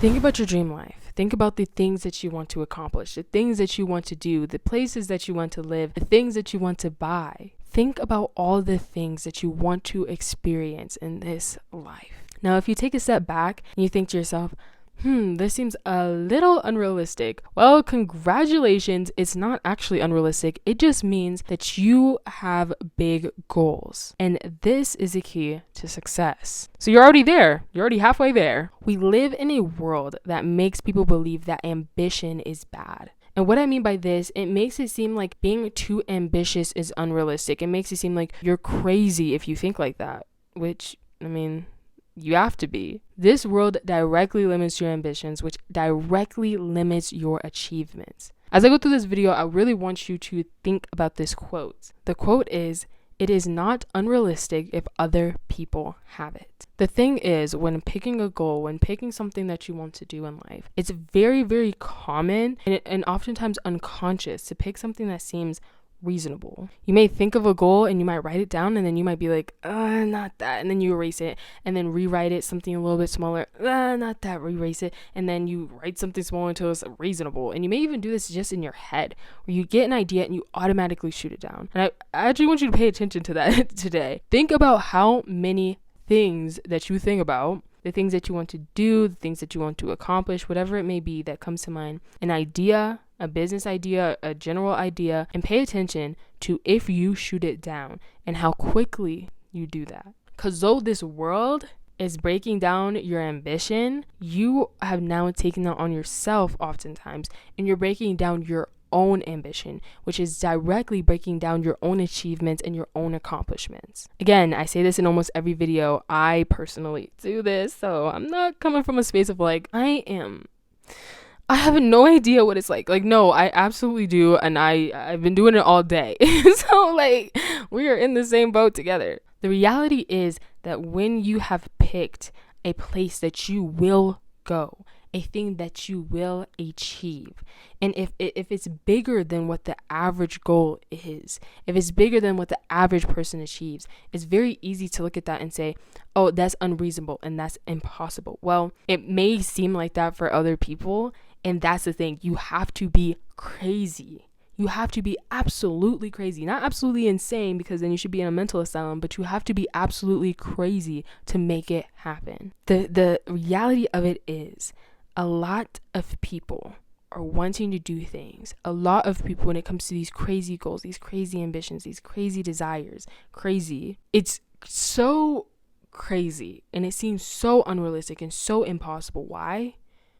Think about your dream life. Think about the things that you want to accomplish, the things that you want to do, the places that you want to live, the things that you want to buy. Think about all the things that you want to experience in this life. Now, if you take a step back and you think to yourself, this seems a little unrealistic. Well, congratulations. It's not actually unrealistic. It just means that you have big goals. And this is the key to success. So you're already there. You're already halfway there. We live in a world that makes people believe that ambition is bad. And what I mean by this, it makes it seem like being too ambitious is unrealistic. It makes it seem like you're crazy if you think like that, which, you have to be. This world directly limits your ambitions, which directly limits your achievements. As I go through this video, I really want you to think about this quote. The quote is, "It is not unrealistic if other people have it." The thing is, when picking a goal, when picking something that you want to do in life, it's very, very common and oftentimes unconscious to pick something that seems reasonable. You may think of a goal and you might write it down, and then you might be like, not that, and then you erase it and then rewrite it something a little bit smaller, not that, erase it, and then you write something small until it's reasonable. And you may even do this just in your head, where you get an idea and you automatically shoot it down. And I actually want you to pay attention to that today. Think about how many things that you think about, the things that you want to do, the things that you want to accomplish, whatever it may be that comes to mind, an idea, a business idea, a general idea, and pay attention to if you shoot it down and how quickly you do that. Because though this world is breaking down your ambition, you have now taken that on yourself oftentimes, and you're breaking down your own ambition, which is directly breaking down your own achievements and your own accomplishments. Again, I say this in almost every video. I personally do this, so I'm not coming from a space of like, I have no idea what it's like. Like, no, I absolutely do, and I've been doing it all day. So, like, we are in the same boat together. The reality is that when you have picked a place that you will go, a thing that you will achieve, and if it's bigger than what the average goal is, if it's bigger than what the average person achieves, it's very easy to look at that and say, oh, that's unreasonable and that's impossible. Well, it may seem like that for other people, and that's the thing. You have to be crazy. You have to be absolutely crazy. Not absolutely insane, because then you should be in a mental asylum, but you have to be absolutely crazy to make it happen. The reality of it is, a lot of people are wanting to do things. A lot of people, when it comes to these crazy goals, these crazy ambitions, these crazy desires, it's so crazy, and it seems so unrealistic and so impossible. Why?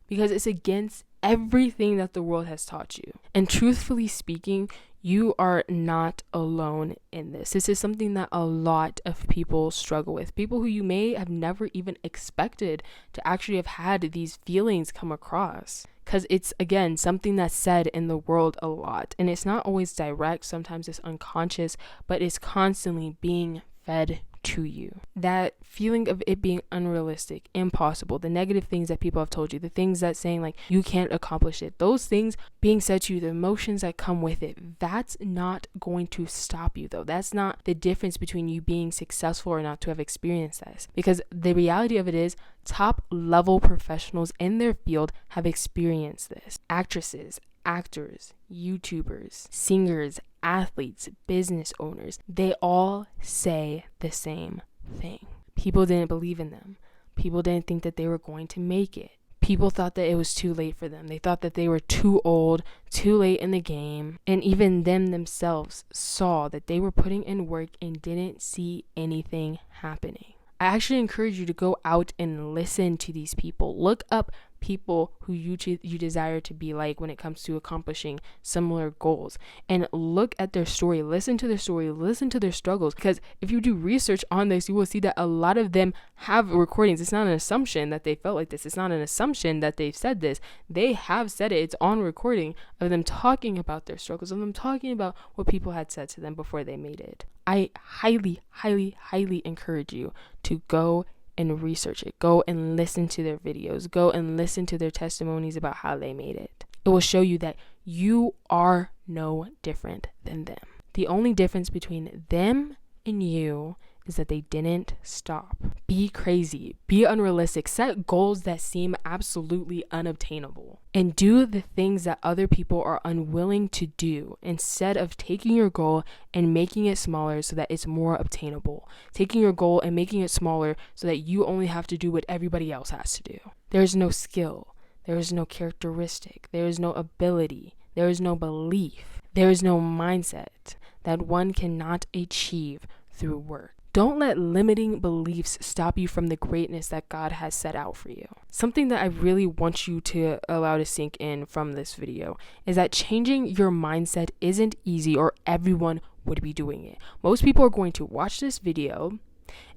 Because it's against everything that the world has taught you. And truthfully speaking, you are not alone in this. This is something that a lot of people struggle with. People who you may have never even expected to actually have had these feelings come across. Because it's, again, something that's said in the world a lot. And it's not always direct. Sometimes it's unconscious, but it's constantly being fed to you. That feeling of it being unrealistic, impossible, the negative things that people have told you, the things that saying like you can't accomplish it, those things being said to you, the emotions that come with it, that's not going to stop you though. That's not the difference between you being successful or not to have experienced this. Because the reality of it is, top level professionals in their field have experienced this. Actresses, actors, YouTubers, singers, athletes, business owners, they all say the same thing. People didn't believe in them. People didn't think that they were going to make it. People thought that it was too late for them. They thought that they were too old, too late in the game. And even them themselves saw that they were putting in work and didn't see anything happening. I actually encourage you to go out and listen to these people. Look up people who you desire to be like when it comes to accomplishing similar goals, and look at their story, listen to their story, listen to their struggles. Because if you do research on this, you will see that a lot of them have recordings. It's not an assumption that they felt like this. It's not an assumption that they've said this. They have said it. It's on recording of them talking about their struggles, of them talking about what people had said to them before they made it. I highly, highly, highly encourage you to go and research it. Go and listen to their videos. Go and listen to their testimonies about how they made it. It will show you that you are no different than them. The only difference between them and you is that they didn't stop. Be crazy, be unrealistic, set goals that seem absolutely unobtainable, and do the things that other people are unwilling to do instead of taking your goal and making it smaller so that it's more obtainable. Taking your goal and making it smaller so that you only have to do what everybody else has to do. There is no skill, there is no characteristic, there is no ability, there is no belief, there is no mindset that one cannot achieve through work. Don't let limiting beliefs stop you from the greatness that God has set out for you. Something that I really want you to allow to sink in from this video is that changing your mindset isn't easy, or everyone would be doing it. Most people are going to watch this video,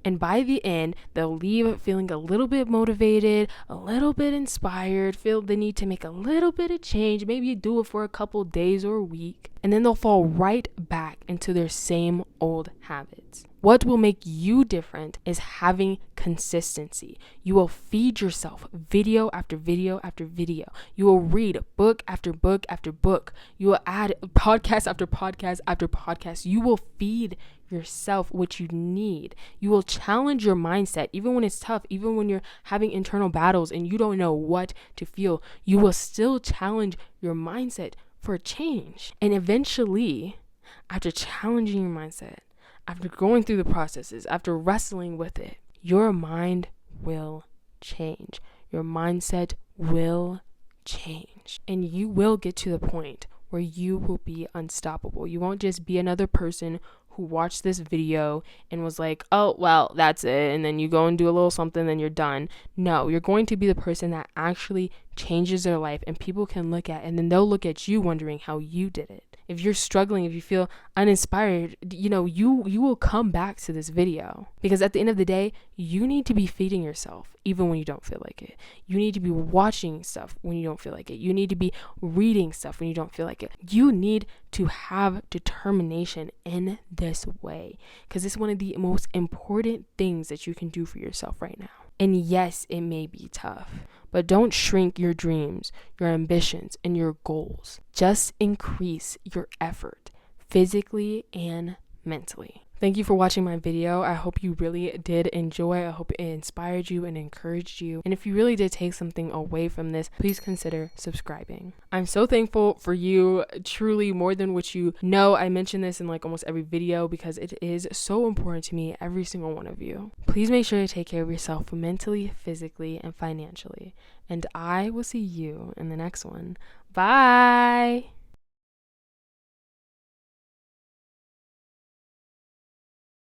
and by the end, they'll leave feeling a little bit motivated, a little bit inspired, feel the need to make a little bit of change, maybe do it for a couple days or a week, and then they'll fall right back into their same old habits. What will make you different is having consistency. You will feed yourself video after video after video. You will read book after book after book. You will add podcast after podcast after podcast. You will feed yourself what you need. You will challenge your mindset even when it's tough, even when you're having internal battles and you don't know what to feel. You will still challenge your mindset for a change. And eventually, after challenging your mindset, after going through the processes, after wrestling with it, your mind will change. Your mindset will change. And you will get to the point where you will be unstoppable. You won't just be another person who watched this video and was like, oh, well, that's it. And then you go and do a little something, then you're done. No, you're going to be the person that actually changes their life and people can look at, and then they'll look at you wondering how you did it. If you're struggling, if you feel uninspired, you will come back to this video, because at the end of the day, you need to be feeding yourself even when you don't feel like it. You need to be watching stuff when you don't feel like it. You need to be reading stuff when you don't feel like it. You need to have determination in this way, because it's one of the most important things that you can do for yourself right now. And yes, it may be tough, but don't shrink your dreams, your ambitions, and your goals. Just increase your effort, physically and mentally. Thank you for watching my video. I hope you really did enjoy. I hope it inspired you and encouraged you. And if you really did take something away from this, please consider subscribing. I'm so thankful for you, truly, more than what you know. I mention this in like almost every video because it is so important to me, every single one of you. Please make sure to take care of yourself mentally, physically, and financially. And I will see you in the next one. Bye.